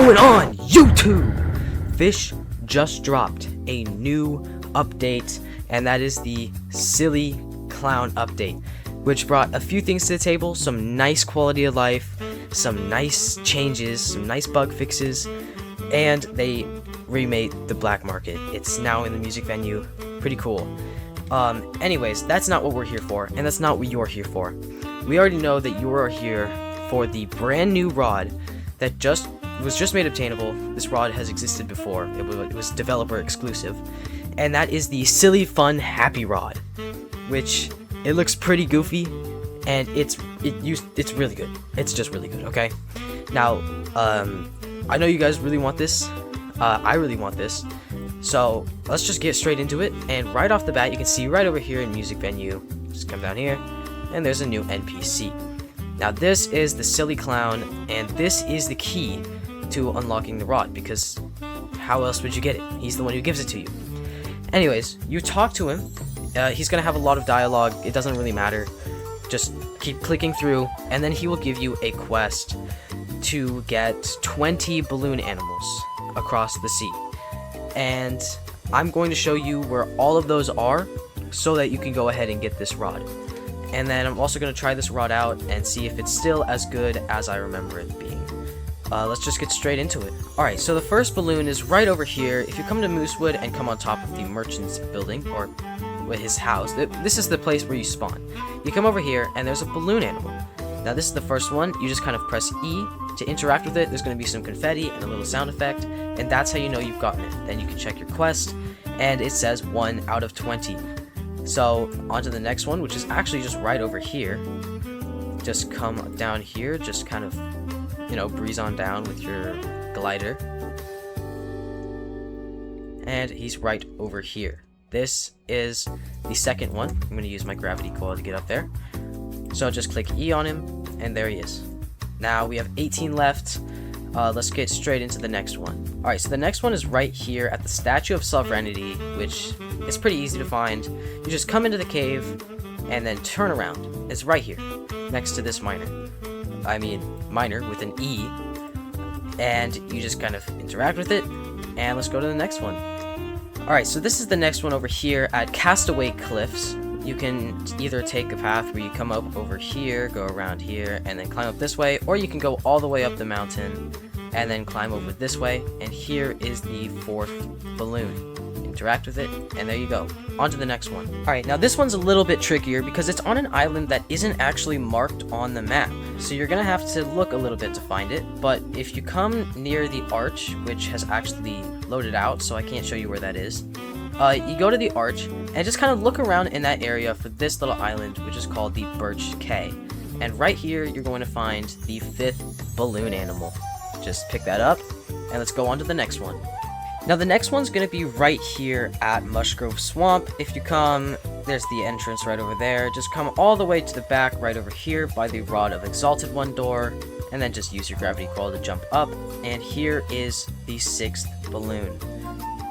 going on, YouTube? Fish just dropped a new update, and that is the Silly Clown update, which brought a few things to the table, some nice quality of life, some nice changes, some nice bug fixes, and they remade the black market. It's now in the music venue. Pretty cool. Anyways, that's not what we're here for, and that's not what you're here for. We already know that you are here for the brand new rod that was just made obtainable. This rod has existed before. It was developer exclusive, and that is the Silly Fun Happy Rod, which it looks pretty goofy, and it's really good. It's just really good. Okay, now I know you guys really want this. I really want this. So let's just get straight into it. And right off the bat, you can see right over here in music venue. Just come down here, and there's a new NPC. Now this is the Silly Clown, and this is the key to unlocking the rod, because how else would you get it? He's the one who gives it to you. Anyways, you talk to him. He's gonna have a lot of dialogue. It doesn't really matter. Just keep clicking through, and then he will give you a quest to get 20 balloon animals across the sea. And I'm going to show you where all of those are so that you can go ahead and get this rod. And then I'm also going to try this rod out and see if it's still as good as I remember it being. Let's just get straight into it. Alright, so the first balloon is right over here. If you come to Moosewood and come on top of the merchant's building, or his house, this is the place where you spawn. You come over here, and there's a balloon animal. Now this is the first one. You just kind of press E to interact with it. There's going to be some confetti and a little sound effect, and that's how you know you've gotten it. Then you can check your quest, and it says 1 out of 20. So on to the next one, which is actually just right over here. Just come down here, just kind of, breeze on down with your glider. And he's right over here. This is the second one. I'm going to use my gravity coil to get up there. So just click E on him, and there he is. Now we have 18 left. Let's get straight into the next one. Alright, so the next one is right here at the Statue of Sovereignty, which is pretty easy to find. You just come into the cave, and then turn around. It's right here, next to this miner. I mean, miner with an E. And you just kind of interact with it, and let's go to the next one. Alright, so this is the next one over here at Castaway Cliffs. You can either take a path where you come up over here, go around here, and then climb up this way, or you can go all the way up the mountain and then climb over this way. And here is the fourth balloon. Interact with it, and there you go. On to the next one. Alright, now this one's a little bit trickier because it's on an island that isn't actually marked on the map. So you're gonna have to look a little bit to find it, but if you come near the arch, which has actually loaded out, so I can't show you where that is, you go to the arch and just kind of look around in that area for this little island, which is called the Birch Cay. And right here, you're going to find the 5th balloon animal. Just pick that up, and let's go on to the next one. Now, the next one's going to be right here at Mushgrove Swamp. If you come, there's the entrance right over there. Just come all the way to the back right over here by the Rod of Exalted One door, and then just use your gravity coil to jump up. And here is the 6th balloon.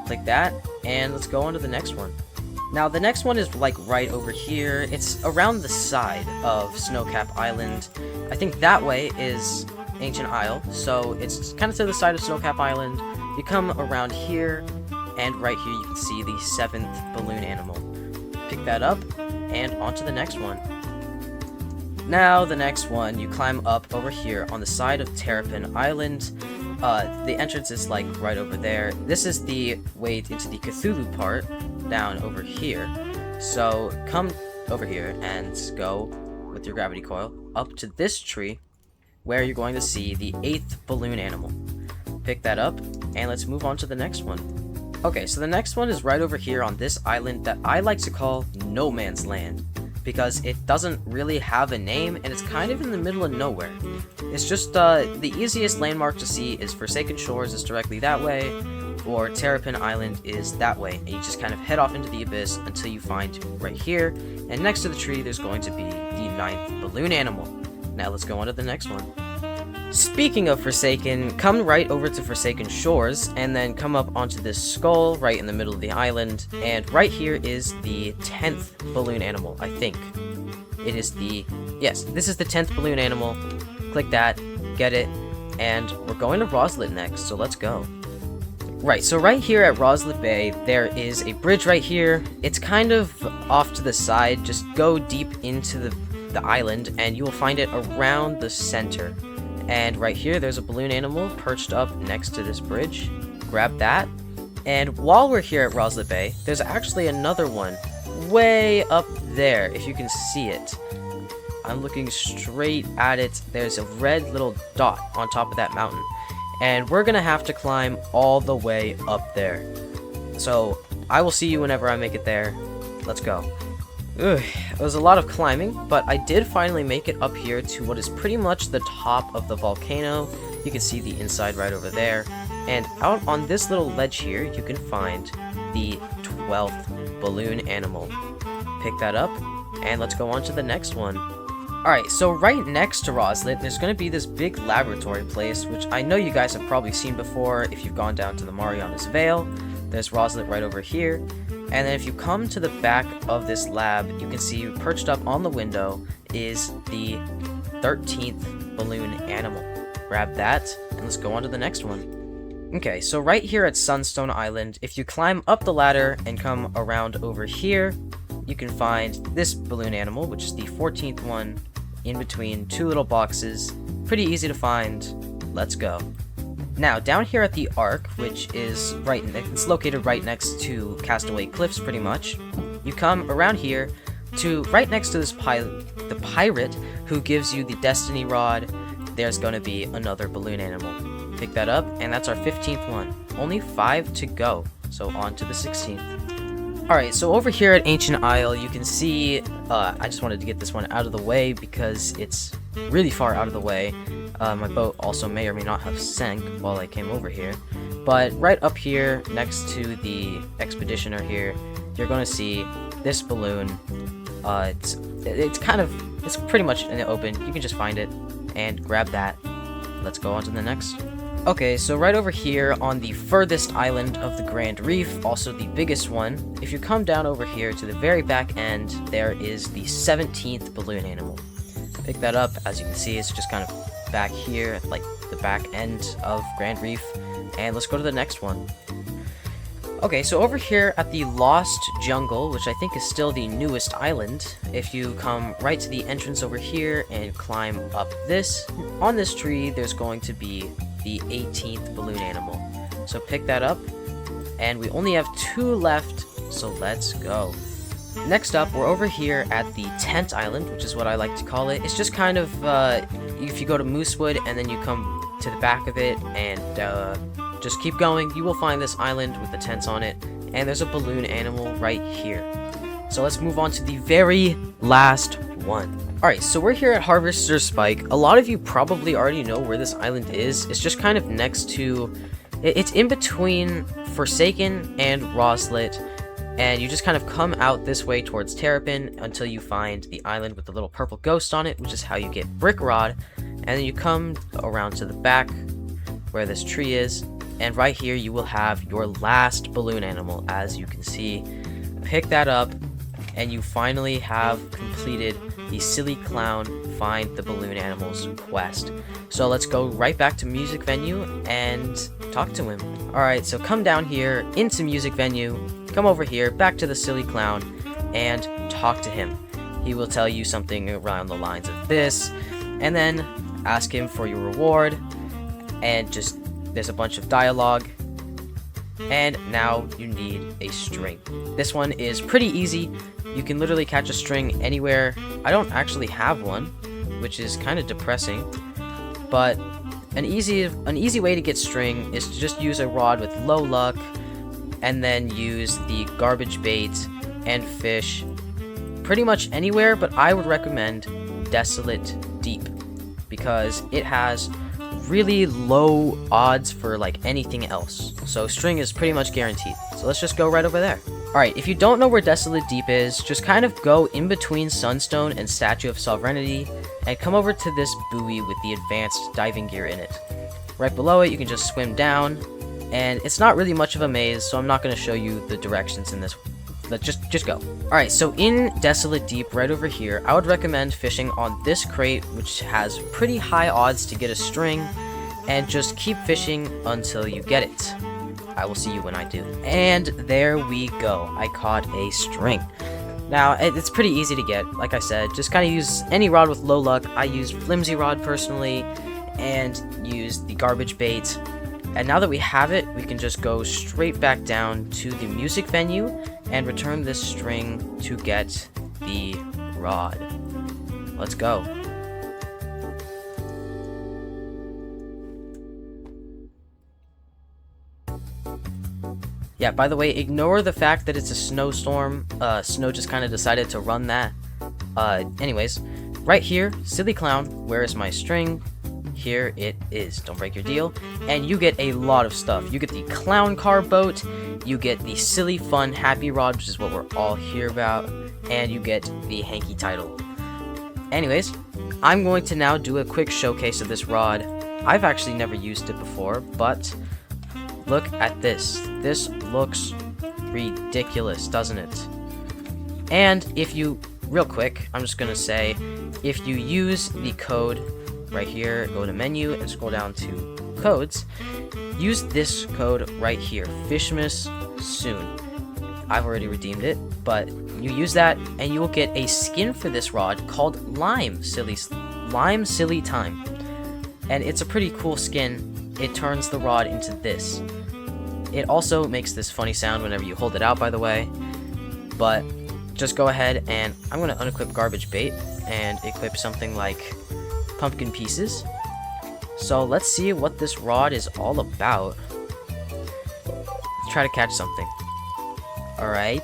Click that, and let's go on to the next one. Now, the next one is like right over here. It's around the side of Snowcap Island. I think that way is Ancient Isle, so it's kind of to the side of Snowcap Island. You come around here, and right here you can see the 7th balloon animal. Pick that up, and on to the next one. Now, the next one, you climb up over here on the side of Terrapin Island. The entrance is like right over there. This is the way into the Cthulhu part, down over here. So come over here and go with your gravity coil up to this tree, where you're going to see the 8th balloon animal. Pick that up, and let's move on to the next one. Okay, so the next one is right over here on this island that I like to call No Man's Land, because it doesn't really have a name, and it's kind of in the middle of nowhere. It's just, the easiest landmark to see is Forsaken Shores is directly that way, or Terrapin Island is that way, and you just kind of head off into the abyss until you find right here, and next to the tree there's going to be the 9th balloon animal. Now let's go on to the next one. Speaking of Forsaken, come right over to Forsaken Shores, and then come up onto this skull right in the middle of the island, and right here is the 10th balloon animal, I think. It is the... yes, this is the 10th balloon animal. Click that, get it, and we're going to Roslet next, so let's go. Right, so right here at Roslet Bay, there is a bridge right here. It's kind of off to the side. Just go deep into the island, and you will find it around the center. And right here, there's a balloon animal perched up next to this bridge. Grab that. And while we're here at Roslet Bay, there's actually another one way up there, if you can see it. I'm looking straight at it. There's a red little dot on top of that mountain. And we're gonna have to climb all the way up there. So I will see you whenever I make it there. Let's go. Ugh, it was a lot of climbing, but I did finally make it up here to what is pretty much the top of the volcano. You can see the inside right over there. And out on this little ledge here, you can find the 12th balloon animal. Pick that up, and let's go on to the next one. Alright, so right next to Roslet, there's going to be this big laboratory place, which I know you guys have probably seen before if you've gone down to the Marianas Vale. There's Roslet right over here. And then if you come to the back of this lab, you can see perched up on the window is the 13th balloon animal. Grab that, and let's go on to the next one. Okay, so right here at Sunstone Island, if you climb up the ladder and come around over here, you can find this balloon animal, which is the 14th one, in between two little boxes. Pretty easy to find. Let's go. Now, down here at the Ark, which is it's located right next to Castaway Cliffs, pretty much. You come around here to right next to this the pirate who gives you the Destiny Rod. There's going to be another balloon animal. Pick that up, and that's our 15th one. Only 5 to go, so on to the 16th. Alright, so over here at Ancient Isle, you can see, I just wanted to get this one out of the way because it's really far out of the way. My boat also may or may not have sank while I came over here. But right up here, next to the Expeditioner here, you're going to see this balloon. It's pretty much in the open. You can just find it and grab that. Let's go on to the next. Okay, so right over here on the furthest island of the Grand Reef, also the biggest one, if you come down over here to the very back end, there is the 17th balloon animal. Pick that up. As you can see, it's just kind of back here, like the back end of Grand Reef. And let's go to the next one. Okay, so over here at the Lost Jungle, which I think is still the newest island, if you come right to the entrance over here and climb up this, on this tree, there's going to be the 18th balloon animal. So pick that up, and we only have 2 left, so let's go. Next up, we're over here at the Tent Island, which is what I like to call it. It's just kind of, if you go to Moosewood and then you come to the back of it and just keep going, you will find this island with the tents on it, and there's a balloon animal right here. So let's move on to the very last one. Alright, so we're here at Harvester's Spike. A lot of you probably already know where this island is. It's just kind of next to... It's in between Forsaken and Roslet, and you just kind of come out this way towards Terrapin until you find the island with the little purple ghost on it, which is how you get Brick Rod, and then you come around to the back where this tree is, and right here you will have your last balloon animal. As you can see, pick that up, and you finally have completed the Silly Clown Find the Balloon Animals quest. So let's go right back to Music Venue and talk to him. Alright, so come down here into Music Venue, come over here, back to the Silly Clown, and talk to him. He will tell you something around the lines of this, and then ask him for your reward, and just, there's a bunch of dialogue. And now you need a string. This one is pretty easy. You can literally catch a string anywhere. I don't actually have one, which is kind of depressing. But an easy way to get string is to just use a rod with low luck, and then use the garbage bait and fish pretty much anywhere, but I would recommend Desolate Deep because it has really low odds for like anything else. So string is pretty much guaranteed. So let's just go right over there. Alright, if you don't know where Desolate Deep is, just kind of go in between Sunstone and Statue of Sovereignty, and come over to this buoy with the advanced diving gear in it. Right below it, you can just swim down, and it's not really much of a maze, so I'm not going to show you the directions in this. But just go. Alright, so in Desolate Deep, right over here, I would recommend fishing on this crate, which has pretty high odds to get a string, and just keep fishing until you get it. I will see you when I do. And there we go. I caught a string. Now, it's pretty easy to get. Like I said, just kind of use any rod with low luck. I use flimsy rod personally, and use the garbage bait. And now that we have it, we can just go straight back down to the music venue and return this string to get the rod. Let's go. Yeah, by the way, ignore the fact that it's a snowstorm. Snow just kind of decided to run that. Anyways, right here, silly clown, where is my string? Here it is. Don't break your deal. And you get a lot of stuff. You get the clown car boat, you get the silly fun happy rod, which is what we're all here about, and you get the hanky title. Anyways, I'm going to now do a quick showcase of this rod. I've actually never used it before, but look at this. This looks ridiculous, doesn't it? And if you, real quick, I'm just gonna say, if you use the code right here, go to menu and scroll down to codes, use this code right here, Fishmas Soon. I've already redeemed it, but you use that and you will get a skin for this rod called Lime Silly Time. And it's a pretty cool skin. It turns the rod into this. It also makes this funny sound whenever you hold it out, by the way. But just go ahead and I'm going to unequip garbage bait and equip something like pumpkin pieces. So let's see what this rod is all about. Let's try to catch something. Alright.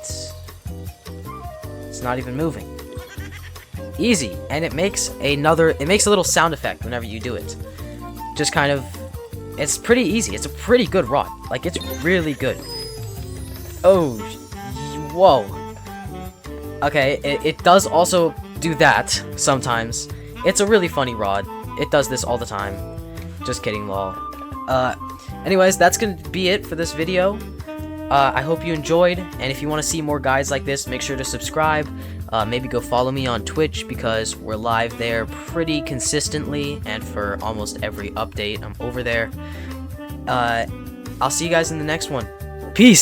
It's not even moving. Easy. And it makes a little sound effect whenever you do it. Just kind of, it's pretty easy. It's a pretty good rod. Like, it's really good. Oh, whoa. Okay, it does also do that sometimes. It's a really funny rod. It does this all the time. Just kidding, lol. Anyways, that's gonna be it for this video. I hope you enjoyed, and if you want to see more guides like this, make sure to subscribe. Maybe go follow me on Twitch, because we're live there pretty consistently, and for almost every update, I'm over there. I'll see you guys in the next one. Peace!